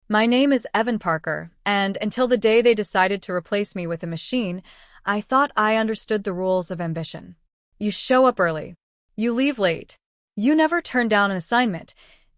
My name is Evan Parker, and until the day they decided to replace me with a machine, I thought I understood the rules of ambition. You show up early. You leave late. You never turn down an assignment,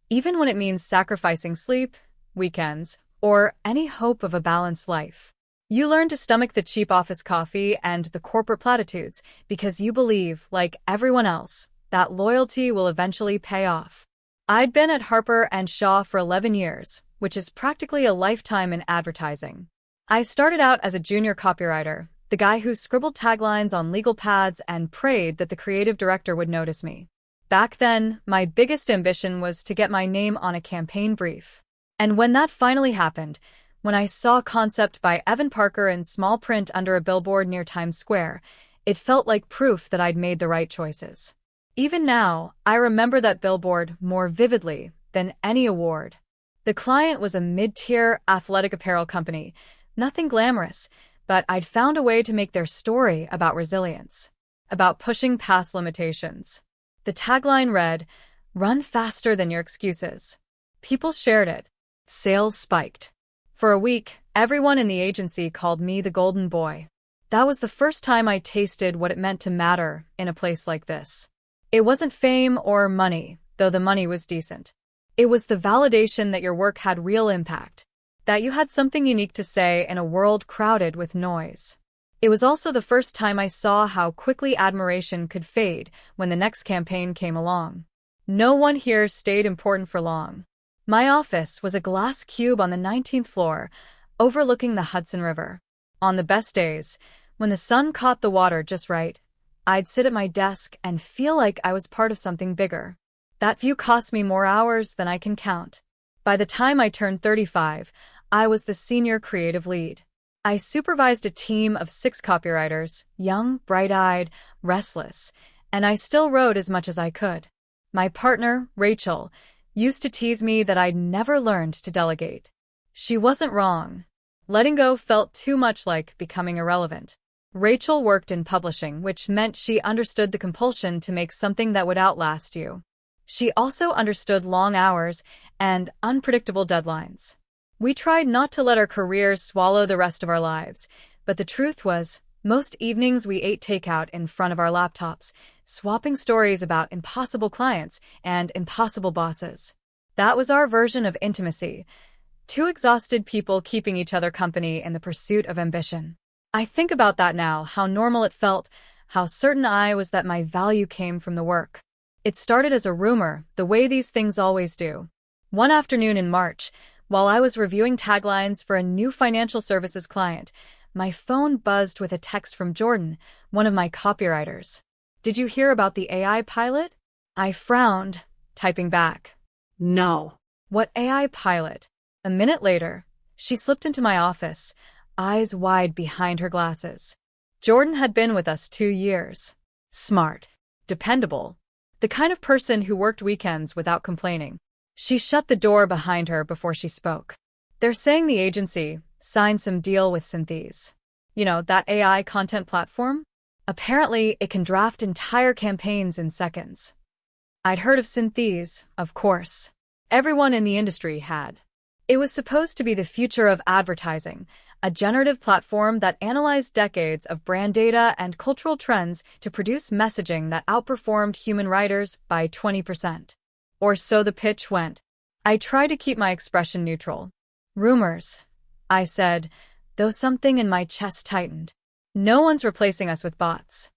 even when it means sacrificing sleep, weekends, or any hope of a balanced life. You learn to stomach the cheap office coffee and the corporate platitudes because you believe, like everyone else, that loyalty will eventually pay off. I'd been at Harper and Shaw for 11 years, which is practically a lifetime in advertising. I started out as a junior copywriter, the guy who scribbled taglines on legal pads and prayed that the creative director would notice me. Back then, my biggest ambition was to get my name on a campaign brief. And when that finally happened, when I saw concept by Evan Parker in small print under a billboard near Times Square, it felt like proof that I'd made the right choices. Even now, I remember that billboard more vividly than any award. The client was a mid-tier athletic apparel company, nothing glamorous, but I'd found a way to make their story about resilience, about pushing past limitations. The tagline read, "Run faster than your excuses." People shared it. Sales spiked. For a week, everyone in the agency called me the golden boy. That was the first time I tasted what it meant to matter in a place like this. It wasn't fame or money, though the money was decent. It was the validation that your work had real impact, that you had something unique to say in a world crowded with noise. It was also the first time I saw how quickly admiration could fade when the next campaign came along. No one here stayed important for long. My office was a glass cube on the 19th floor, overlooking the Hudson River. On the best days, when the sun caught the water just right, I'd sit at my desk and feel like I was part of something bigger. That view cost me more hours than I can count. By the time I turned 35, I was the senior creative lead. I supervised a team of 6 copywriters, young, bright-eyed, restless, and I still wrote as much as I could. My partner, Rachel, used to tease me that I'd never learned to delegate. She wasn't wrong. Letting go felt too much like becoming irrelevant. Rachel worked in publishing, which meant she understood the compulsion to make something that would outlast you. She also understood long hours and unpredictable deadlines. We tried not to let our careers swallow the rest of our lives, but the truth was, most evenings we ate takeout in front of our laptops, swapping stories about impossible clients and impossible bosses. That was our version of intimacy, 2 exhausted people keeping each other company in the pursuit of ambition. I think about that now, how normal it felt, how certain I was that my value came from the work. It started as a rumor, the way these things always do. One afternoon in March, while I was reviewing taglines for a new financial services client, my phone buzzed with a text from Jordan, one of my copywriters. "Did you hear about the AI pilot?" I frowned, typing back, "No." "What AI pilot?" A minute later, she slipped into my office, eyes wide behind her glasses. Jordan had been with us 2 years. Smart. Dependable. The kind of person who worked weekends without complaining. She shut the door behind her before she spoke. "They're saying the agency signed some deal with Synthes. You know, that AI content platform? Apparently, it can draft entire campaigns in seconds." I'd heard of Synthes, of course. Everyone in the industry had. It was supposed to be the future of advertising, a generative platform that analyzed decades of brand data and cultural trends to produce messaging that outperformed human writers by 20%. Or so the pitch went. I tried to keep my expression neutral. "Rumors," I said, though something in my chest tightened. "No one's replacing us with bots."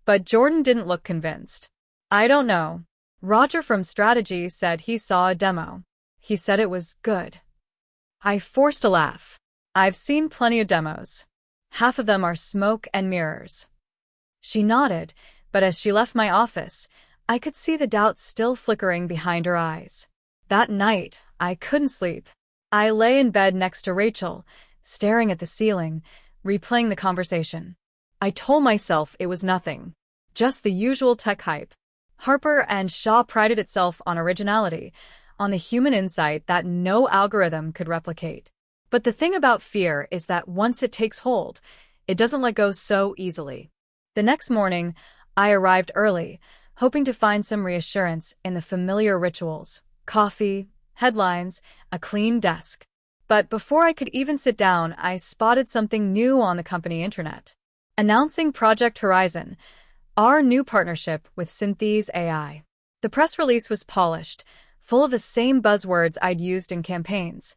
But Jordan didn't look convinced. "I don't know. Roger from Strategy said he saw a demo. He said it was good." I forced a laugh. "I've seen plenty of demos. Half of them are smoke and mirrors." She nodded, but as she left my office, I could see the doubt still flickering behind her eyes. That night, I couldn't sleep. I lay in bed next to Rachel, staring at the ceiling, replaying the conversation. I told myself it was nothing. Just the usual tech hype. Harper and Shaw prided itself on originality, on the human insight that no algorithm could replicate. But the thing about fear is that once it takes hold, it doesn't let go so easily. The next morning, I arrived early, hoping to find some reassurance in the familiar rituals: coffee, headlines, a clean desk. But before I could even sit down, I spotted something new on the company internet. Announcing Project Horizon, our new partnership with Synthes AI. The press release was polished, full of the same buzzwords I'd used in campaigns: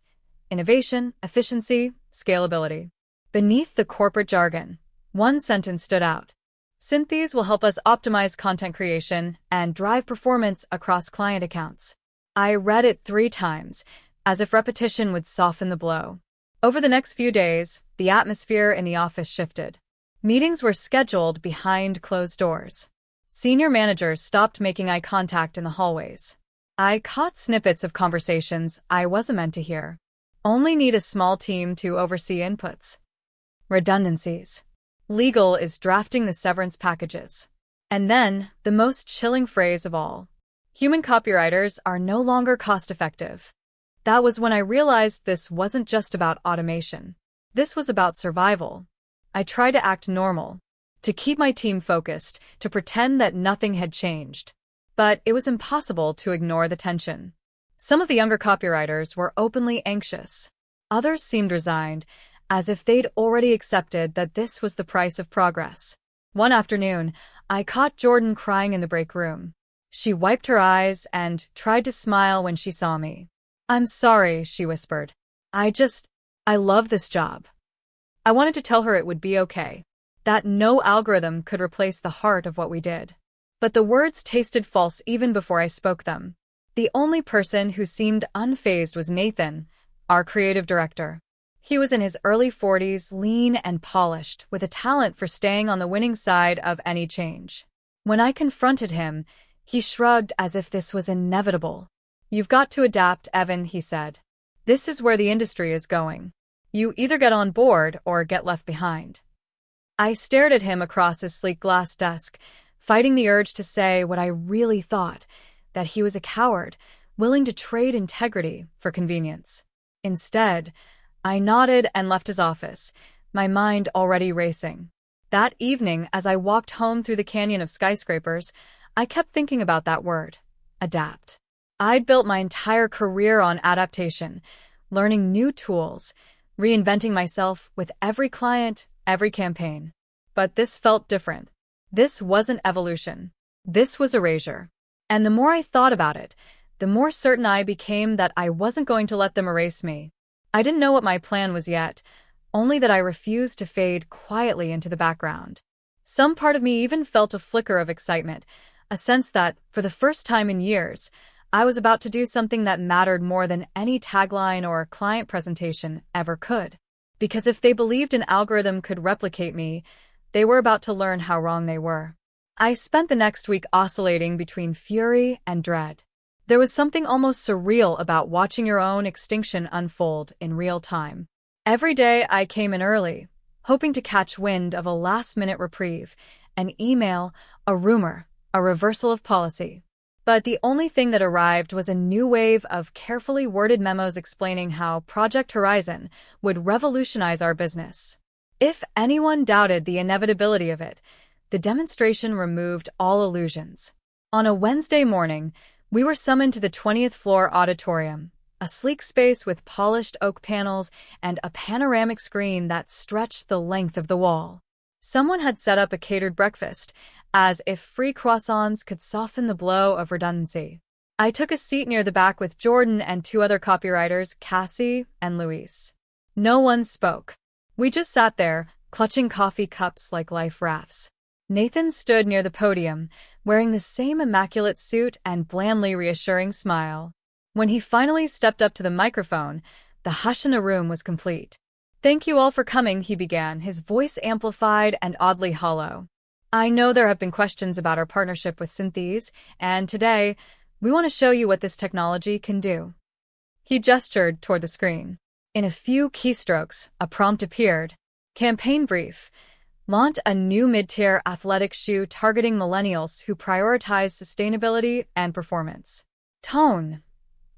innovation, efficiency, scalability. Beneath the corporate jargon, one sentence stood out: Synthes will help us optimize content creation and drive performance across client accounts. I read it 3 times, as if repetition would soften the blow. Over the next few days, the atmosphere in the office shifted. Meetings were scheduled behind closed doors. Senior managers stopped making eye contact in the hallways. I caught snippets of conversations I wasn't meant to hear. Only need a small team to oversee inputs. Redundancies. Legal is drafting the severance packages. And then, the most chilling phrase of all: human copywriters are no longer cost-effective. That was when I realized this wasn't just about automation. This was about survival. I tried to act normal, to keep my team focused, to pretend that nothing had changed. But it was impossible to ignore the tension. Some of the younger copywriters were openly anxious. Others seemed resigned, as if they'd already accepted that this was the price of progress. One afternoon, I caught Jordan crying in the break room. She wiped her eyes and tried to smile when she saw me. "I'm sorry," she whispered. I love this job." I wanted to tell her it would be okay, that no algorithm could replace the heart of what we did. But the words tasted false even before I spoke them. The only person who seemed unfazed was Nathan, our creative director. He was in his early 40s, lean and polished, with a talent for staying on the winning side of any change. When I confronted him, he shrugged as if this was inevitable. "You've got to adapt, Evan," he said. "This is where the industry is going. You either get on board or get left behind." I stared at him across his sleek glass desk, fighting the urge to say what I really thought, that he was a coward, willing to trade integrity for convenience. Instead, I nodded and left his office, my mind already racing. That evening, as I walked home through the canyon of skyscrapers, I kept thinking about that word: adapt. I'd built my entire career on adaptation, learning new tools, reinventing myself with every client, every campaign. But this felt different. This wasn't evolution. This was erasure. And the more I thought about it, the more certain I became that I wasn't going to let them erase me. I didn't know what my plan was yet, only that I refused to fade quietly into the background. Some part of me even felt a flicker of excitement, a sense that, for the first time in years, I was about to do something that mattered more than any tagline or client presentation ever could. Because if they believed an algorithm could replicate me, they were about to learn how wrong they were. I spent the next week oscillating between fury and dread. There was something almost surreal about watching your own extinction unfold in real time. Every day I came in early, hoping to catch wind of a last-minute reprieve, an email, a rumor, a reversal of policy. But the only thing that arrived was a new wave of carefully worded memos explaining how Project Horizon would revolutionize our business. If anyone doubted the inevitability of it, the demonstration removed all illusions. On a Wednesday morning, we were summoned to the 20th floor auditorium, a sleek space with polished oak panels and a panoramic screen that stretched the length of the wall. Someone had set up a catered breakfast, as if free croissants could soften the blow of redundancy. I took a seat near the back with Jordan and 2 other copywriters, Cassie and Luis. No one spoke. We just sat there, clutching coffee cups like life rafts. Nathan stood near the podium, wearing the same immaculate suit and blandly reassuring smile. When he finally stepped up to the microphone, the hush in the room was complete. "Thank you all for coming," he began, his voice amplified and oddly hollow. "I know there have been questions about our partnership with Synthes, and today, we want to show you what this technology can do." He gestured toward the screen. In a few keystrokes, a prompt appeared. Campaign brief. Launch a new mid-tier athletic shoe targeting millennials who prioritize sustainability and performance. Tone.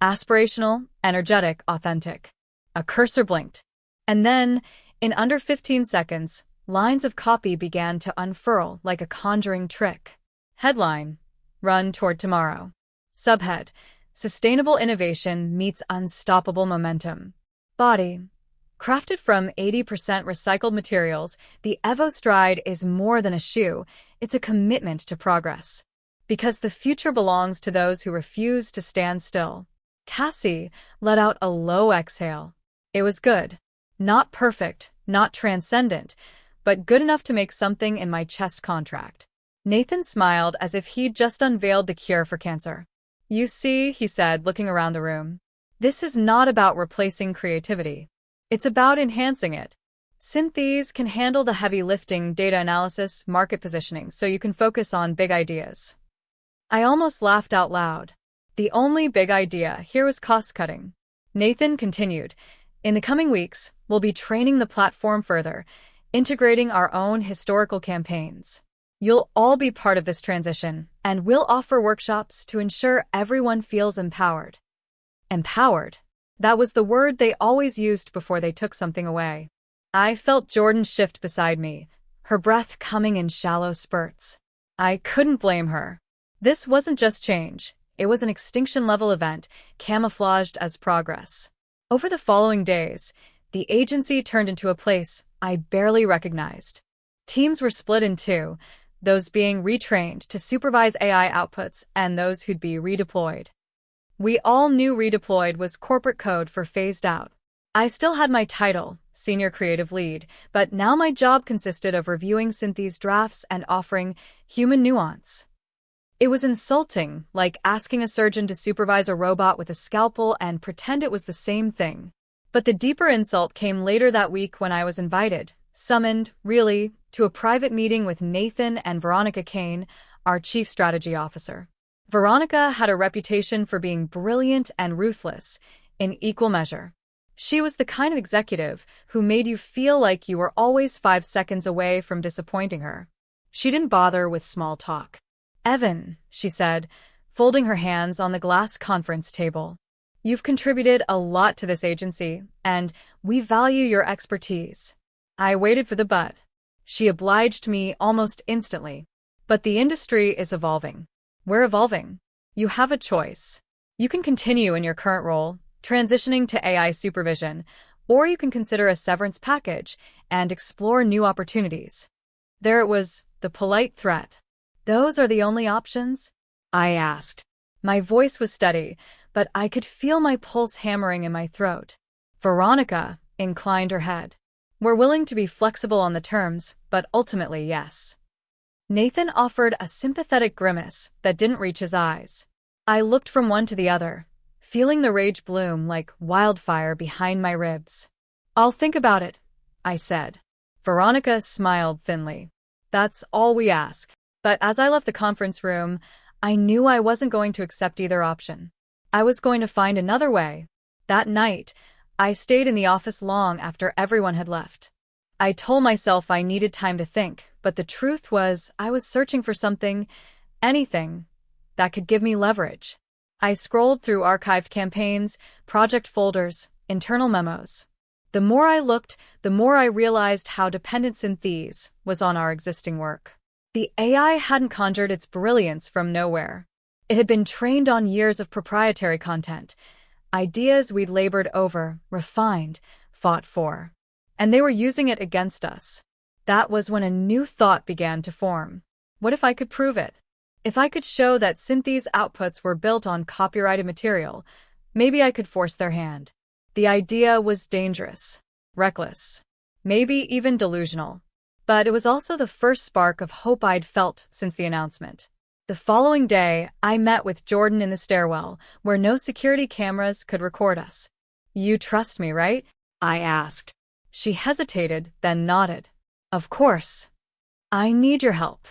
Aspirational, energetic, authentic. A cursor blinked. And then, in under 15 seconds, lines of copy began to unfurl like a conjuring trick. Headline: Run Toward Tomorrow. Subhead: Sustainable Innovation Meets Unstoppable Momentum. Body. Crafted from 80% recycled materials, the EvoStride is more than a shoe, it's a commitment to progress. Because the future belongs to those who refuse to stand still. Cassie let out a low exhale. It was good. Not perfect, not transcendent, but good enough to make something in my chest contract. Nathan smiled as if he'd just unveiled the cure for cancer. You see, he said, looking around the room, this is not about replacing creativity. It's about enhancing it. Synthes can handle the heavy lifting, data analysis, market positioning, so you can focus on big ideas. I almost laughed out loud. The only big idea here was cost-cutting. Nathan continued, in the coming weeks, we'll be training the platform further, integrating our own historical campaigns. You'll all be part of this transition, and we'll offer workshops to ensure everyone feels empowered. Empowered. That was the word they always used before they took something away. I felt Jordan shift beside me, her breath coming in shallow spurts. I couldn't blame her. This wasn't just change. It was an extinction-level event, camouflaged as progress. Over the following days, the agency turned into a place I barely recognized. Teams were split in two, those being retrained to supervise AI outputs and those who'd be redeployed. We all knew redeployed was corporate code for phased out. I still had my title, Senior Creative Lead, but now my job consisted of reviewing Synthes drafts and offering human nuance. It was insulting, like asking a surgeon to supervise a robot with a scalpel and pretend it was the same thing. But the deeper insult came later that week when I was invited, summoned, really, to a private meeting with Nathan and Veronica Kane, our Chief Strategy Officer. Veronica had a reputation for being brilliant and ruthless, in equal measure. She was the kind of executive who made you feel like you were always 5 seconds away from disappointing her. She didn't bother with small talk. Evan, she said, folding her hands on the glass conference table. You've contributed a lot to this agency, and we value your expertise. I waited for the but. She obliged me almost instantly. But the industry is evolving. We're evolving. You have a choice. You can continue in your current role, transitioning to AI supervision, or you can consider a severance package and explore new opportunities. There it was, the polite threat. Those are the only options? I asked. My voice was steady, but I could feel my pulse hammering in my throat. Veronica inclined her head. We're willing to be flexible on the terms, but ultimately yes. Nathan offered a sympathetic grimace that didn't reach his eyes. I looked from one to the other, feeling the rage bloom like wildfire behind my ribs. I'll think about it, I said. Veronica smiled thinly. That's all we ask. But as I left the conference room, I knew I wasn't going to accept either option. I was going to find another way. That night, I stayed in the office long after everyone had left. I told myself I needed time to think, but the truth was I was searching for something, anything, that could give me leverage. I scrolled through archived campaigns, project folders, internal memos. The more I looked, the more I realized how dependent Synthes was on our existing work. The AI hadn't conjured its brilliance from nowhere. It had been trained on years of proprietary content, ideas we'd labored over, refined, fought for. And they were using it against us. That was when a new thought began to form. What if I could prove it? If I could show that Synthes outputs were built on copyrighted material, maybe I could force their hand. The idea was dangerous, reckless, maybe even delusional. But it was also the first spark of hope I'd felt since the announcement. The following day, I met with Jordan in the stairwell, where no security cameras could record us. You trust me, right? I asked. She hesitated, then nodded. Of course. I need your help.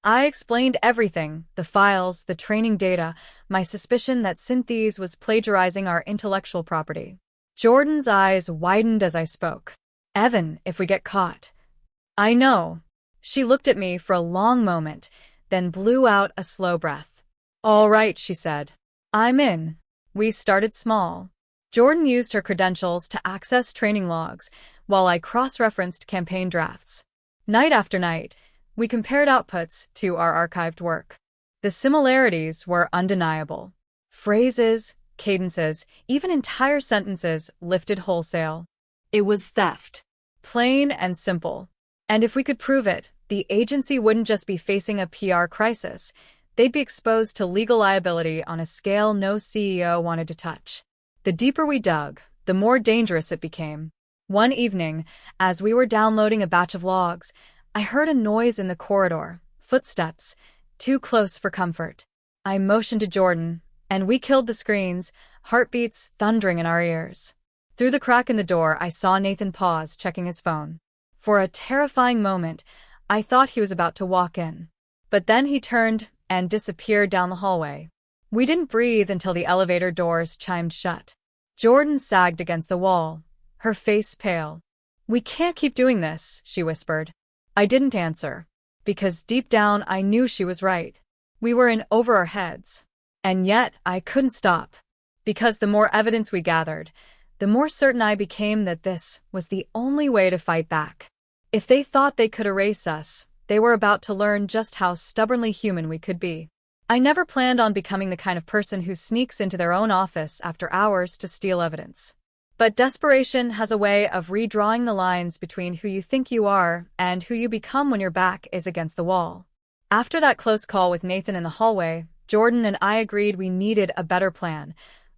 I explained everything, the files, the training data, my suspicion that Synthes was plagiarizing our intellectual property. Jordan's eyes widened as I spoke. Evan, if we get caught. I know. She looked at me for a long moment, then blew out a slow breath. All right, she said. I'm in. We started small. Jordan used her credentials to access training logs, while I cross-referenced campaign drafts. Night after night, we compared outputs to our archived work. The similarities were undeniable. Phrases, cadences, even entire sentences lifted wholesale. It was theft. Plain and simple. And if we could prove it, the agency wouldn't just be facing a PR crisis. They'd be exposed to legal liability on a scale no CEO wanted to touch. The deeper we dug, the more dangerous it became. One evening, as we were downloading a batch of logs, I heard a noise in the corridor, footsteps, too close for comfort. I motioned to Jordan, and we killed the screens, heartbeats thundering in our ears. Through the crack in the door, I saw Nathan pause, checking his phone. For a terrifying moment, I thought he was about to walk in. But then he turned and disappeared down the hallway. We didn't breathe until the elevator doors chimed shut. Jordan sagged against the wall, her face pale. "We can't keep doing this," she whispered. I didn't answer, because deep down I knew she was right. We were in over our heads. And yet I couldn't stop. Because the more evidence we gathered, the more certain I became that this was the only way to fight back. If they thought they could erase us, they were about to learn just how stubbornly human we could be. I never planned on becoming the kind of person who sneaks into their own office after hours to steal evidence. But desperation has a way of redrawing the lines between who you think you are and who you become when your back is against the wall. After that close call with Nathan in the hallway, Jordan and I agreed we needed a better plan,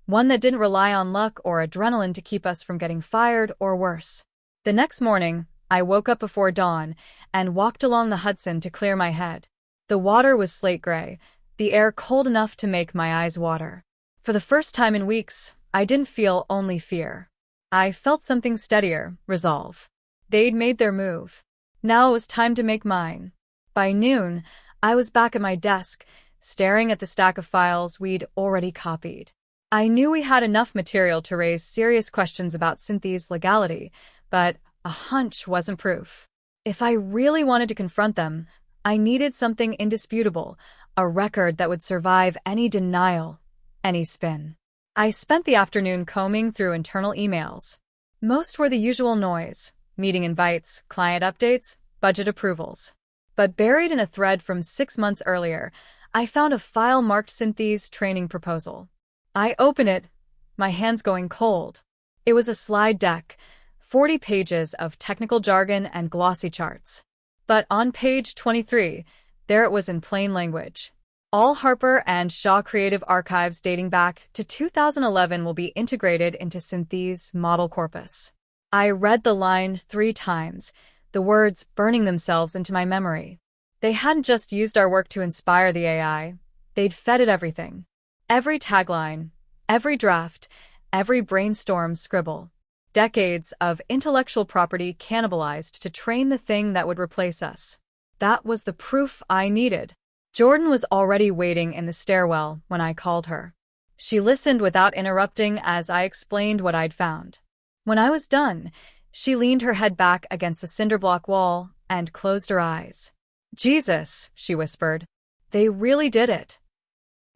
one that didn't rely on luck or adrenaline to keep us from getting fired or worse. The next morning, I woke up before dawn and walked along the Hudson to clear my head. The water was slate gray, the air cold enough to make my eyes water. For the first time in weeks, I didn't feel only fear. I felt something steadier, resolve. They'd made their move. Now it was time to make mine. By noon, I was back at my desk, staring at the stack of files we'd already copied. I knew we had enough material to raise serious questions about Cynthia's legality, but a hunch wasn't proof. If I really wanted to confront them, I needed something indisputable, a record that would survive any denial, any spin. I spent the afternoon combing through internal emails. Most were the usual noise: meeting invites, client updates, budget approvals. But buried in a thread from 6 months earlier, I found a file marked Cynthia's training proposal. I opened it, my hands going cold. It was a slide deck, 40 pages of technical jargon and glossy charts. But on page 23, there it was in plain language. All Harper and Shaw creative archives dating back to 2011 will be integrated into Cynthia's model corpus. I read the line 3 times, the words burning themselves into my memory. They hadn't just used our work to inspire the AI, they'd fed it everything. Every tagline, every draft, every brainstorm scribble. Decades of intellectual property cannibalized to train the thing that would replace us. That was the proof I needed. Jordan was already waiting in the stairwell when I called her. She listened without interrupting as I explained what I'd found. When I was done, she leaned her head back against the cinderblock wall and closed her eyes. "Jesus," she whispered. "They really did it."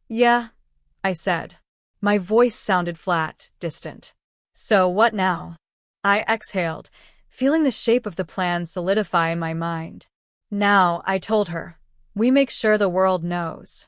"Yeah," I said. My voice sounded flat, distant. "So what now?" I exhaled, feeling the shape of the plan solidify in my mind. "Now," I told her, "we make sure the world knows."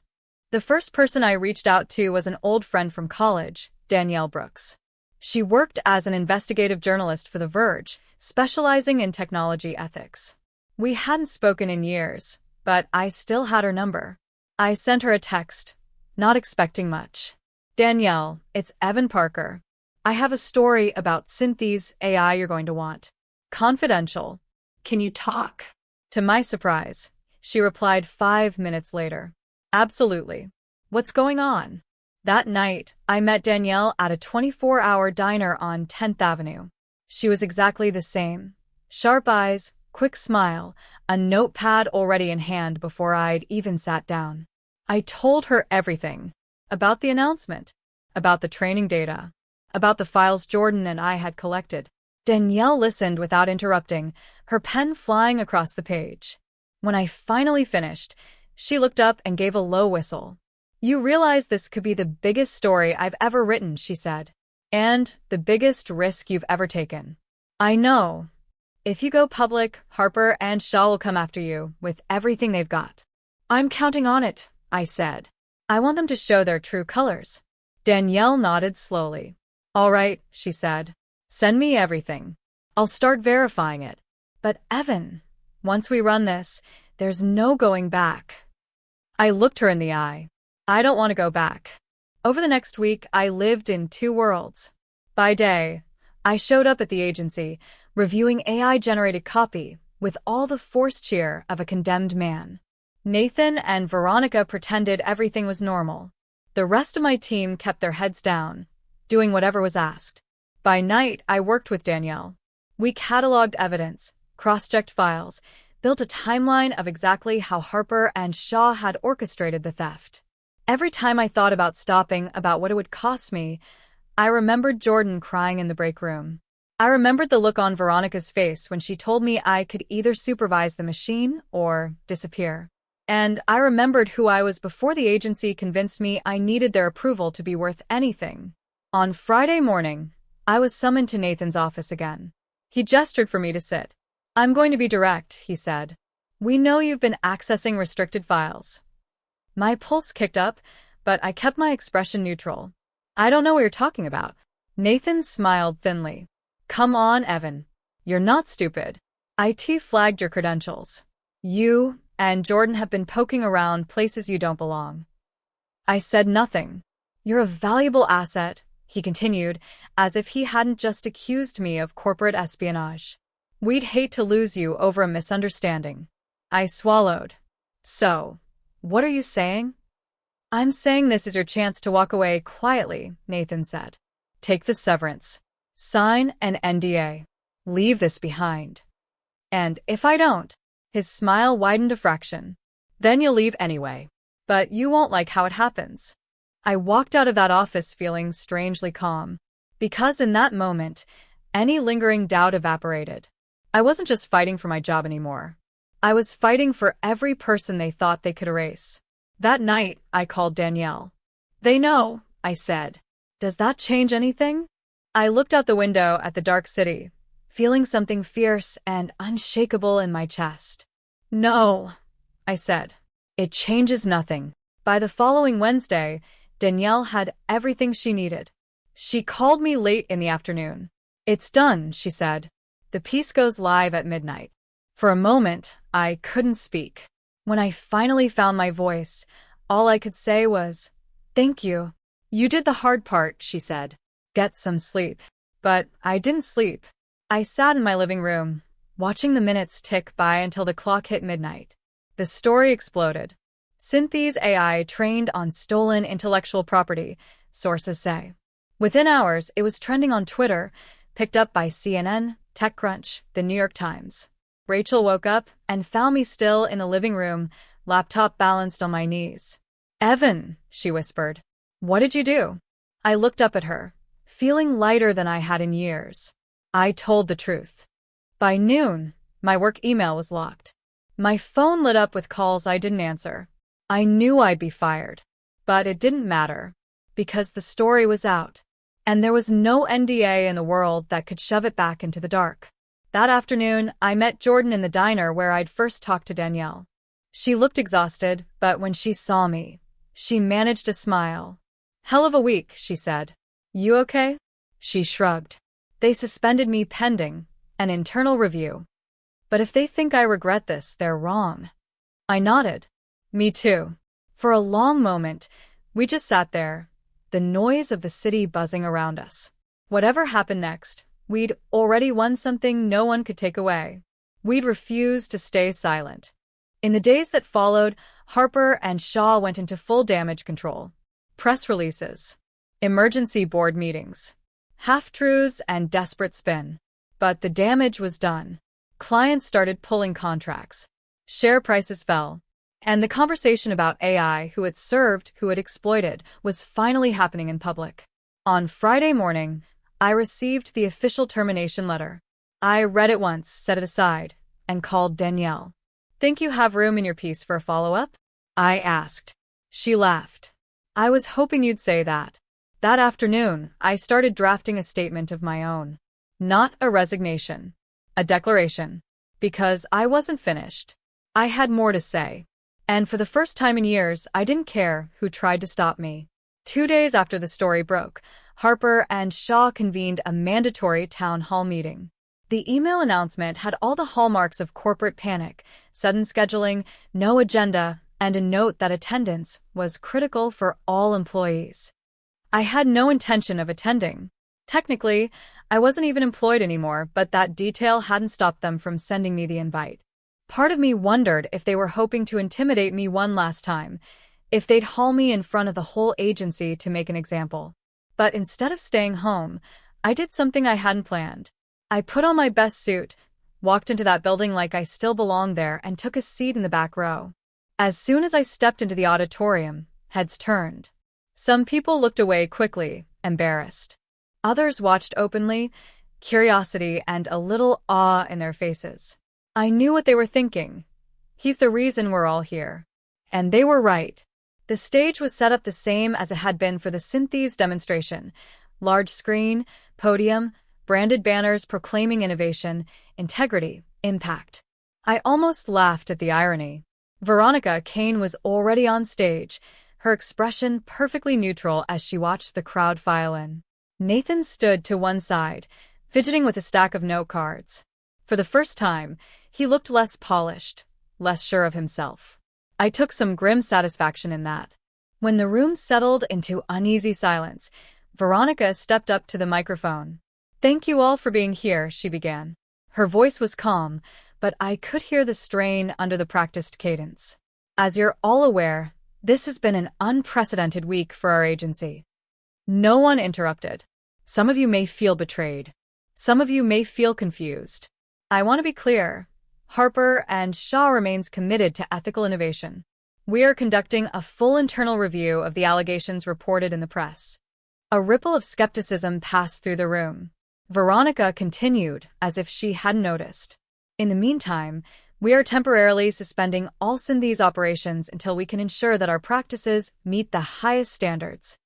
The first person I reached out to was an old friend from college, Danielle Brooks. She worked as an investigative journalist for The Verge, specializing in technology ethics. We hadn't spoken in years, but I still had her number. I sent her a text, not expecting much. "Danielle, it's Evan Parker. I have a story about Cynthia's AI you're going to want. Confidential." Can you talk? To my surprise, she replied 5 minutes later. "Absolutely. What's going on?" That night, I met Danielle at a 24-hour diner on 10th Avenue. She was exactly the same. Sharp eyes, quick smile, a notepad already in hand before I'd even sat down. I told her everything. About the announcement. About the training data. About the files Jordan and I had collected. Danielle listened without interrupting, her pen flying across the page. When I finally finished, she looked up and gave a low whistle. "You realize this could be the biggest story I've ever written," she said. "And the biggest risk you've ever taken." "I know. If you go public, Harper and Shaw will come after you with everything they've got." "I'm counting on it," I said. "I want them to show their true colors." Danielle nodded slowly. All right, she said. Send me everything. I'll start verifying it. But Evan, once we run this, there's no going back. I looked her in the eye. I don't want to go back. Over the next week, I lived in two worlds. By day, I showed up at the agency, reviewing AI-generated copy with all the forced cheer of a condemned man. Nathan and Veronica pretended everything was normal. The rest of my team kept their heads down, doing whatever was asked. By night, I worked with Danielle. We cataloged evidence, cross-checked files, built a timeline of exactly how Harper and Shaw had orchestrated the theft. Every time I thought about stopping, about what it would cost me, I remembered Jordan crying in the break room. I remembered the look on Veronica's face when she told me I could either supervise the machine or disappear. And I remembered who I was before the agency convinced me I needed their approval to be worth anything. On Friday morning, I was summoned to Nathan's office again. He gestured for me to sit. I'm going to be direct, he said. We know you've been accessing restricted files. My pulse kicked up, but I kept my expression neutral. I don't know what you're talking about. Nathan smiled thinly. Come on, Evan. You're not stupid. IT flagged your credentials. You and Jordan have been poking around places you don't belong. I said nothing. You're a valuable asset, he continued, as if he hadn't just accused me of corporate espionage. We'd hate to lose you over a misunderstanding. I swallowed. So, what are you saying? I'm saying this is your chance to walk away quietly, Nathan said. Take the severance. Sign an NDA. Leave this behind. And if I don't, his smile widened a fraction. Then you'll leave anyway. But you won't like how it happens. I walked out of that office feeling strangely calm. Because in that moment, any lingering doubt evaporated. I wasn't just fighting for my job anymore. I was fighting for every person they thought they could erase. That night, I called Danielle. They know, I said. Does that change anything? I looked out the window at the dark city, feeling something fierce and unshakable in my chest. No, I said. It changes nothing. By the following Wednesday, Danielle had everything she needed. She called me late in the afternoon. It's done, she said. The piece goes live at midnight. For a moment, I couldn't speak. When I finally found my voice, all I could say was, "Thank you. You did the hard part," she said. "Get some sleep." But I didn't sleep. I sat in my living room, watching the minutes tick by until the clock hit midnight. The story exploded. Cynthia's AI trained on stolen intellectual property, sources say. Within hours, it was trending on Twitter, picked up by CNN, TechCrunch, The New York Times. Rachel woke up and found me still in the living room, laptop balanced on my knees. "Evan," she whispered. "What did you do?" I looked up at her, feeling lighter than I had in years. I told the truth. By noon, my work email was locked. My phone lit up with calls I didn't answer. I knew I'd be fired. But it didn't matter, because the story was out. And there was no NDA in the world that could shove it back into the dark. That afternoon, I met Jordan in the diner where I'd first talked to Danielle. She looked exhausted, but when she saw me, she managed a smile. "Hell of a week," she said. "You okay?" She shrugged. "They suspended me pending an internal review. But if they think I regret this, they're wrong." I nodded. Me too. For a long moment, we just sat there, the noise of the city buzzing around us. Whatever happened next, we'd already won something no one could take away. We'd refused to stay silent. In the days that followed, Harper and Shaw went into full damage control. Press releases, emergency board meetings, half-truths and desperate spin. But the damage was done. Clients started pulling contracts. Share prices fell. And the conversation about AI, who it served, who it exploited, was finally happening in public. On Friday morning, I received the official termination letter. I read it once, set it aside, and called Danielle. "Think you have room in your piece for a follow-up?" I asked. She laughed. "I was hoping you'd say that." That afternoon, I started drafting a statement of my own. Not a resignation. A declaration. Because I wasn't finished. I had more to say. And for the first time in years, I didn't care who tried to stop me. 2 days after the story broke, Harper and Shaw convened a mandatory town hall meeting. The email announcement had all the hallmarks of corporate panic: sudden scheduling, no agenda, and a note that attendance was critical for all employees. I had no intention of attending. Technically, I wasn't even employed anymore, but that detail hadn't stopped them from sending me the invite. Part of me wondered if they were hoping to intimidate me one last time, if they'd haul me in front of the whole agency to make an example. But instead of staying home, I did something I hadn't planned. I put on my best suit, walked into that building like I still belonged there, and took a seat in the back row. As soon as I stepped into the auditorium, heads turned. Some people looked away quickly, embarrassed. Others watched openly, curiosity and a little awe in their faces. I knew what they were thinking. He's the reason we're all here. And they were right. The stage was set up the same as it had been for the Synthes demonstration. Large screen, podium, branded banners proclaiming innovation, integrity, impact. I almost laughed at the irony. Veronica Kane was already on stage, her expression perfectly neutral as she watched the crowd file in. Nathan stood to one side, fidgeting with a stack of note cards. For the first time, he looked less polished, less sure of himself. I took some grim satisfaction in that. When the room settled into uneasy silence, Veronica stepped up to the microphone. "Thank you all for being here," she began. Her voice was calm, but I could hear the strain under the practiced cadence. "As you're all aware, this has been an unprecedented week for our agency." No one interrupted. Some of you may feel betrayed. Some of you may feel confused. I want to be clear. Harper and Shaw remains committed to ethical innovation. We are conducting a full internal review of the allegations reported in the press. A ripple of skepticism passed through the room. Veronica continued, as if she hadn't noticed. "In the meantime, we are temporarily suspending all Synthes operations until we can ensure that our practices meet the highest standards."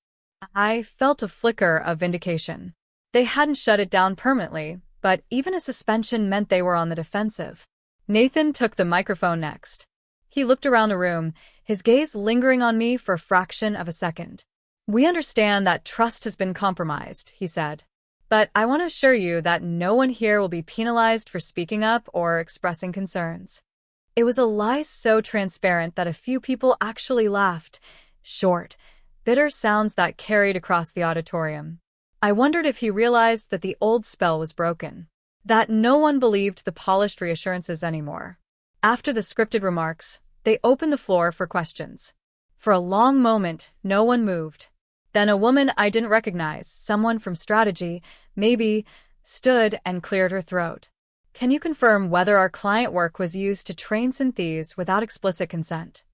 I felt a flicker of vindication. They hadn't shut it down permanently, but even a suspension meant they were on the defensive. Nathan took the microphone next. He looked around the room, his gaze lingering on me for a fraction of a second. "We understand that trust has been compromised," he said. "But I want to assure you that no one here will be penalized for speaking up or expressing concerns." It was a lie so transparent that a few people actually laughed. Short, bitter sounds that carried across the auditorium. I wondered if he realized that the old spell was broken, that no one believed the polished reassurances anymore. After the scripted remarks, they opened the floor for questions. For a long moment, no one moved. Then a woman I didn't recognize, someone from strategy, maybe, stood and cleared her throat. "Can you confirm whether our client work was used to train Synthes without explicit consent?"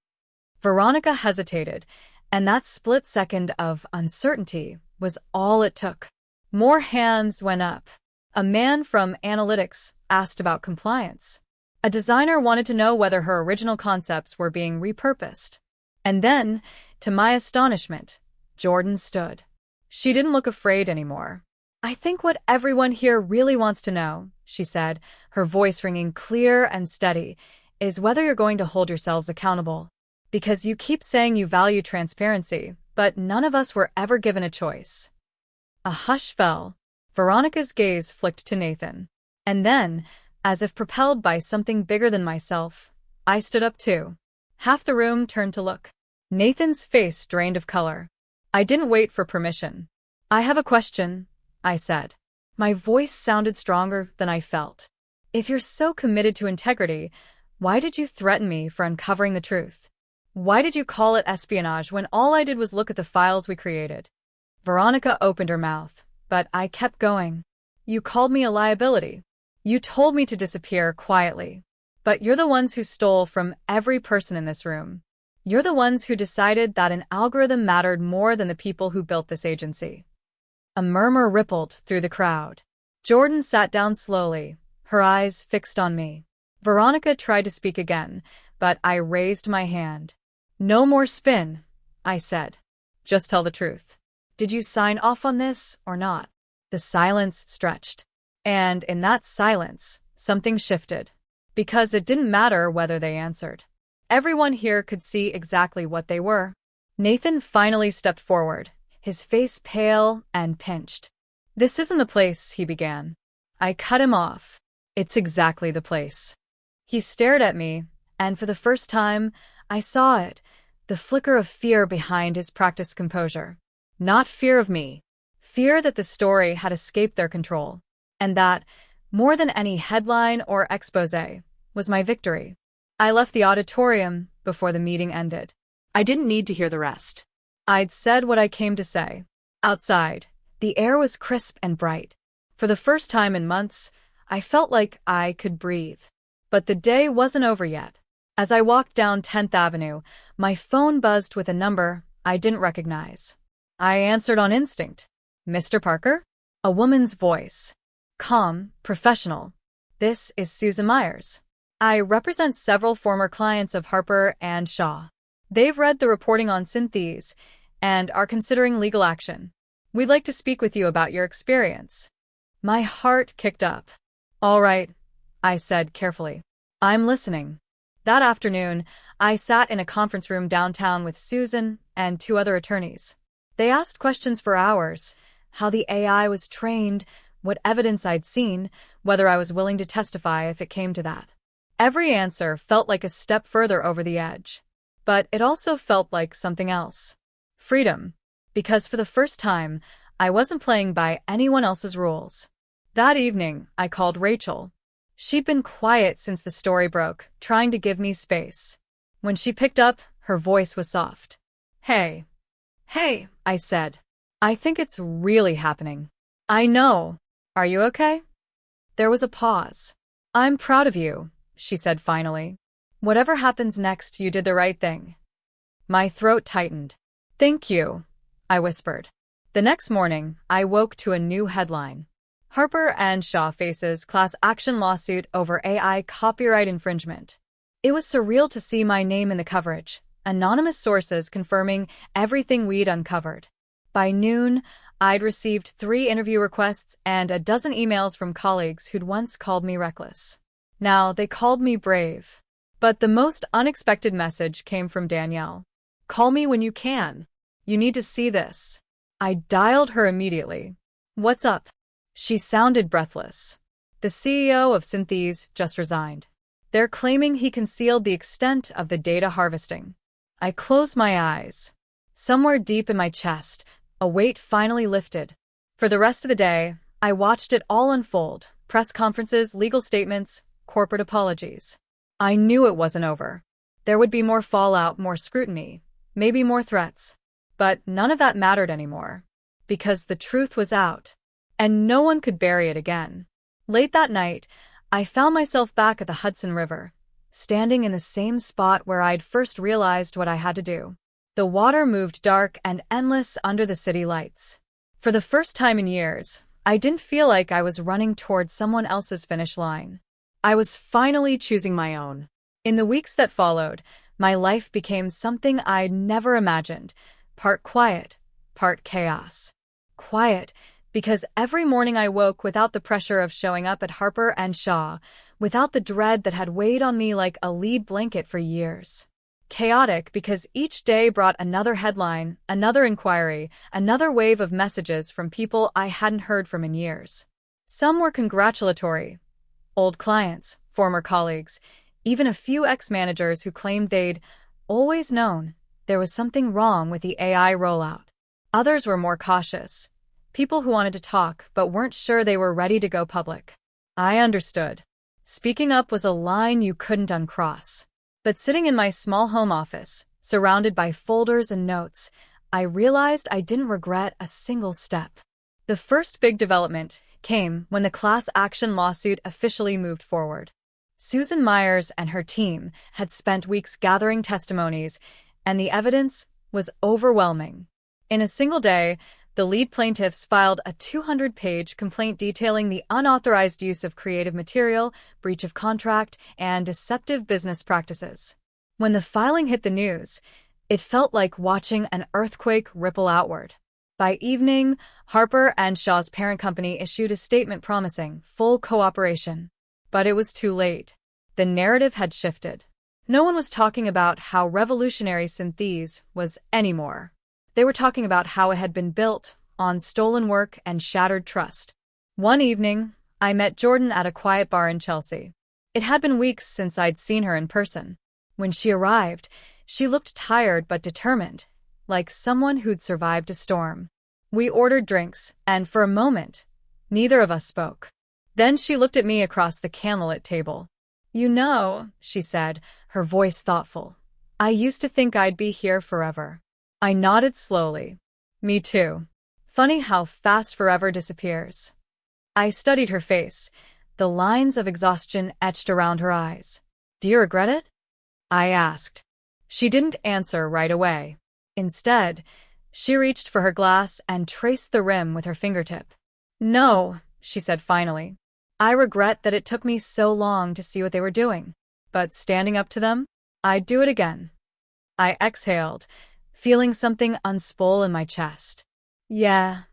Veronica hesitated, and that split second of uncertainty was all it took. More hands went up. A man from analytics asked about compliance. A designer wanted to know whether her original concepts were being repurposed. And then, to my astonishment, Jordan stood. She didn't look afraid anymore. "I think what everyone here really wants to know," she said, her voice ringing clear and steady, "is whether you're going to hold yourselves accountable. Because you keep saying you value transparency, but none of us were ever given a choice." A hush fell. Veronica's gaze flicked to Nathan. And then, as if propelled by something bigger than myself, I stood up too. Half the room turned to look. Nathan's face drained of color. I didn't wait for permission. "I have a question," I said. My voice sounded stronger than I felt. "If you're so committed to integrity, why did you threaten me for uncovering the truth? Why did you call it espionage when all I did was look at the files we created?" Veronica opened her mouth, but I kept going. "You called me a liability. You told me to disappear quietly. But you're the ones who stole from every person in this room. You're the ones who decided that an algorithm mattered more than the people who built this agency." A murmur rippled through the crowd. Jordan sat down slowly, her eyes fixed on me. Veronica tried to speak again, but I raised my hand. "No more spin," I said. "Just tell the truth. Did you sign off on this or not?" The silence stretched. And in that silence, something shifted. Because it didn't matter whether they answered. Everyone here could see exactly what they were. Nathan finally stepped forward, his face pale and pinched. "This isn't the place," he began. I cut him off. "It's exactly the place." He stared at me, and for the first time, I saw it, the flicker of fear behind his practiced composure. Not fear of me. Fear that the story had escaped their control, and that, more than any headline or exposé, was my victory. I left the auditorium before the meeting ended. I didn't need to hear the rest. I'd said what I came to say. Outside, the air was crisp and bright. For the first time in months, I felt like I could breathe. But the day wasn't over yet. As I walked down 10th Avenue, my phone buzzed with a number I didn't recognize. I answered on instinct. "Mr. Parker?" A woman's voice. Calm, professional. "This is Susan Myers. I represent several former clients of Harper and Shaw. They've read the reporting on Synthes and are considering legal action. We'd like to speak with you about your experience." My heart kicked up. "All right," I said carefully. "I'm listening." That afternoon, I sat in a conference room downtown with Susan and two other attorneys. They asked questions for hours: how the AI was trained, what evidence I'd seen, whether I was willing to testify if it came to that. Every answer felt like a step further over the edge. But it also felt like something else. Freedom. Because for the first time, I wasn't playing by anyone else's rules. That evening, I called Rachel. She'd been quiet since the story broke, trying to give me space. When she picked up, her voice was soft. "Hey." "Hey," I said. "I think it's really happening." "I know. Are you okay?" There was a pause. "I'm proud of you," she said finally. "Whatever happens next, you did the right thing." My throat tightened. "Thank you," I whispered. The next morning, I woke to a new headline. Harper and Shaw faces class action lawsuit over AI copyright infringement. It was surreal to see my name in the coverage, anonymous sources confirming everything we'd uncovered. By noon, I'd received 3 interview requests and a dozen emails from colleagues who'd once called me reckless. Now they called me brave. But the most unexpected message came from Danielle. "Call me when you can. You need to see this." I dialed her immediately. "What's up?" She sounded breathless. "The CEO of Synthes just resigned. They're claiming he concealed the extent of the data harvesting." I closed my eyes. Somewhere deep in my chest, a weight finally lifted. For the rest of the day, I watched it all unfold: press conferences, legal statements, corporate apologies. I knew it wasn't over. There would be more fallout, more scrutiny, maybe more threats. But none of that mattered anymore. Because the truth was out. And no one could bury it again. Late that night, I found myself back at the Hudson River, standing in the same spot where I'd first realized what I had to do. The water moved dark and endless under the city lights. For the first time in years, I didn't feel like I was running toward someone else's finish line. I was finally choosing my own. In the weeks that followed, my life became something I'd never imagined, part quiet, part chaos. Quiet, because every morning I woke without the pressure of showing up at Harper and Shaw, without the dread that had weighed on me like a lead blanket for years. Chaotic, because each day brought another headline, another inquiry, another wave of messages from people I hadn't heard from in years. Some were congratulatory. Old clients, former colleagues, even a few ex-managers who claimed they'd always known there was something wrong with the AI rollout. Others were more cautious. People who wanted to talk but weren't sure they were ready to go public. I understood. Speaking up was a line you couldn't uncross. But sitting in my small home office, surrounded by folders and notes, I realized I didn't regret a single step. The first big development came when the class action lawsuit officially moved forward. Susan Myers and her team had spent weeks gathering testimonies, and the evidence was overwhelming. In a single day, the lead plaintiffs filed a 200-page complaint detailing the unauthorized use of creative material, breach of contract, and deceptive business practices. When the filing hit the news, it felt like watching an earthquake ripple outward. By evening, Harper and Shaw's parent company issued a statement promising full cooperation. But it was too late. The narrative had shifted. No one was talking about how revolutionary Synthes was anymore. They were talking about how it had been built on stolen work and shattered trust. One evening, I met Jordan at a quiet bar in Chelsea. It had been weeks since I'd seen her in person. When she arrived, she looked tired but determined, like someone who'd survived a storm. We ordered drinks, and for a moment, neither of us spoke. Then she looked at me across the candlelit table. "You know," she said, her voice thoughtful, "I used to think I'd be here forever." I nodded slowly. "Me too. Funny how fast forever disappears." I studied her face, the lines of exhaustion etched around her eyes. "Do you regret it?" I asked. She didn't answer right away. Instead, she reached for her glass and traced the rim with her fingertip. "No," she said finally. "I regret that it took me so long to see what they were doing. But standing up to them, I'd do it again." I exhaled, feeling something unspool in my chest. "Yeah,"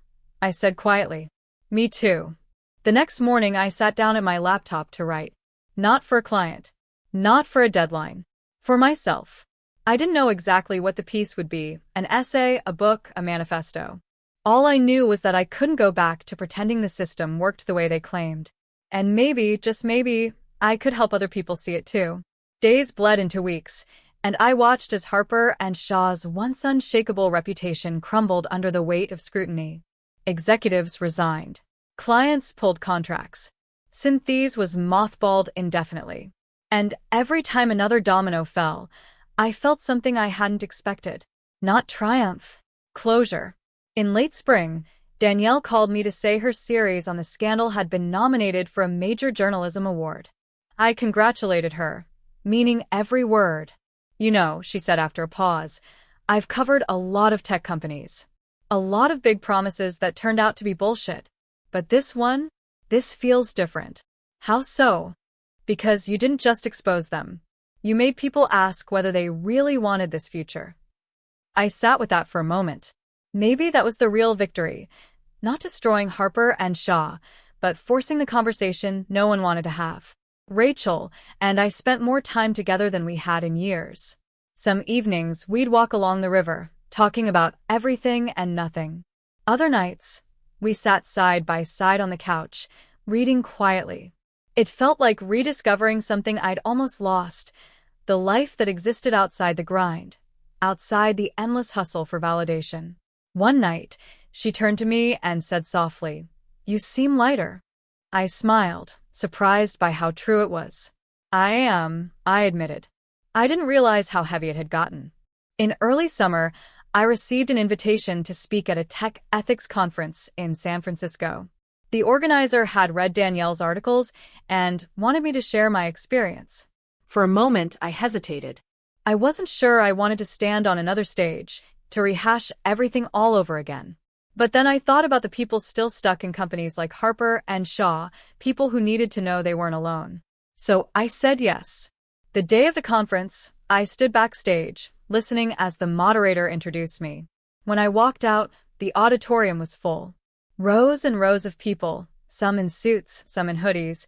I said quietly. "Me too." The next morning, I sat down at my laptop to write. Not for a client. Not for a deadline. For myself. I didn't know exactly what the piece would be, an essay, a book, a manifesto. All I knew was that I couldn't go back to pretending the system worked the way they claimed. And maybe, just maybe, I could help other people see it too. Days bled into weeks, and I watched as Harper and Shaw's once unshakable reputation crumbled under the weight of scrutiny. Executives resigned. Clients pulled contracts. Synthes was mothballed indefinitely. And every time another domino fell, I felt something I hadn't expected. Not triumph. Closure. In late spring, Danielle called me to say her series on the scandal had been nominated for a major journalism award. I congratulated her, meaning every word. "You know," she said after a pause, "I've covered a lot of tech companies. A lot of big promises that turned out to be bullshit. But this one? This feels different." "How so?" "Because you didn't just expose them. You made people ask whether they really wanted this future." I sat with that for a moment. Maybe that was the real victory. Not destroying Harper and Shaw, but forcing the conversation no one wanted to have. Rachel and I spent more time together than we had in years. Some evenings, we'd walk along the river, talking about everything and nothing. Other nights, we sat side by side on the couch, reading quietly. It felt like rediscovering something I'd almost lost, the life that existed outside the grind, outside the endless hustle for validation. One night, she turned to me and said softly, "You seem lighter." I smiled, surprised by how true it was. "I am," I admitted. I didn't realize how heavy it had gotten. In early summer, I received an invitation to speak at a tech ethics conference in San Francisco. The organizer had read Danielle's articles and wanted me to share my experience. For a moment, I hesitated. I wasn't sure I wanted to stand on another stage, to rehash everything all over again. But then I thought about the people still stuck in companies like Harper and Shaw, people who needed to know they weren't alone. So I said yes. The day of the conference, I stood backstage, listening as the moderator introduced me. When I walked out, the auditorium was full. Rows and rows of people, some in suits, some in hoodies,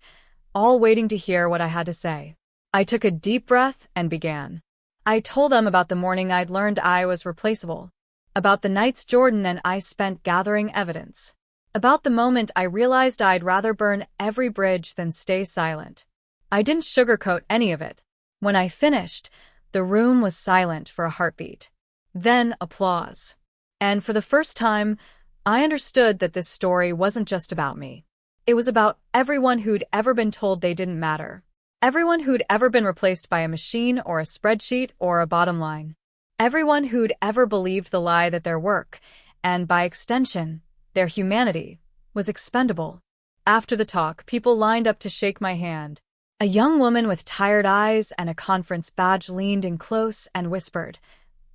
all waiting to hear what I had to say. I took a deep breath and began. I told them about the morning I'd learned I was replaceable, about the nights Jordan and I spent gathering evidence, about the moment I realized I'd rather burn every bridge than stay silent. I didn't sugarcoat any of it. When I finished, the room was silent for a heartbeat. Then applause. And for the first time, I understood that this story wasn't just about me. It was about everyone who'd ever been told they didn't matter. Everyone who'd ever been replaced by a machine or a spreadsheet or a bottom line. Everyone who'd ever believed the lie that their work, and by extension, their humanity, was expendable. After the talk, people lined up to shake my hand. A young woman with tired eyes and a conference badge leaned in close and whispered,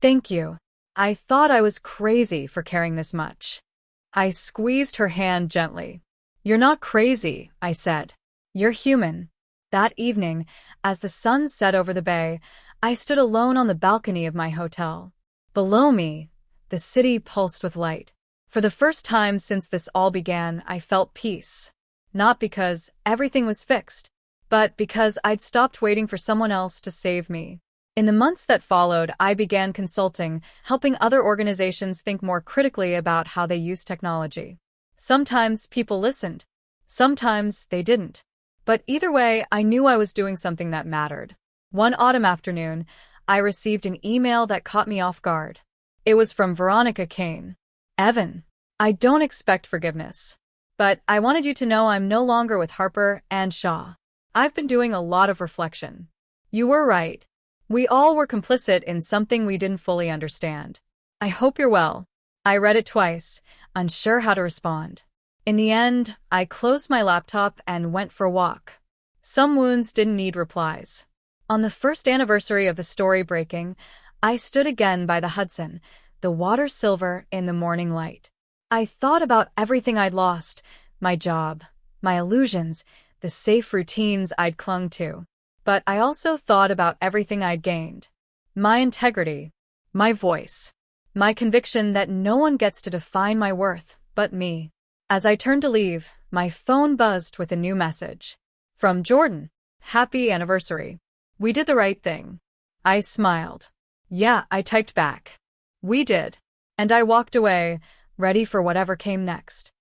"Thank you. I thought I was crazy for caring this much." I squeezed her hand gently. "You're not crazy," I said. "You're human." That evening, as the sun set over the bay, I stood alone on the balcony of my hotel. Below me, the city pulsed with light. For the first time since this all began, I felt peace. Not because everything was fixed, but because I'd stopped waiting for someone else to save me. In the months that followed, I began consulting, helping other organizations think more critically about how they use technology. Sometimes people listened. Sometimes they didn't. But either way, I knew I was doing something that mattered. One autumn afternoon, I received an email that caught me off guard. It was from Veronica Kane. Evan, I don't expect forgiveness. But I wanted you to know I'm no longer with Harper and Shaw. I've been doing a lot of reflection. You were right. We all were complicit in something we didn't fully understand. I hope you're well. I read it twice, unsure how to respond. In the end, I closed my laptop and went for a walk. Some wounds didn't need replies. On the first anniversary of the story breaking, I stood again by the Hudson, the water silver in the morning light. I thought about everything I'd lost, my job, my illusions, the safe routines I'd clung to. But I also thought about everything I'd gained. My integrity, my voice, my conviction that no one gets to define my worth but me. As I turned to leave, my phone buzzed with a new message. From Jordan. Happy anniversary. We did the right thing. I smiled. Yeah, I typed back. We did. And I walked away, ready for whatever came next.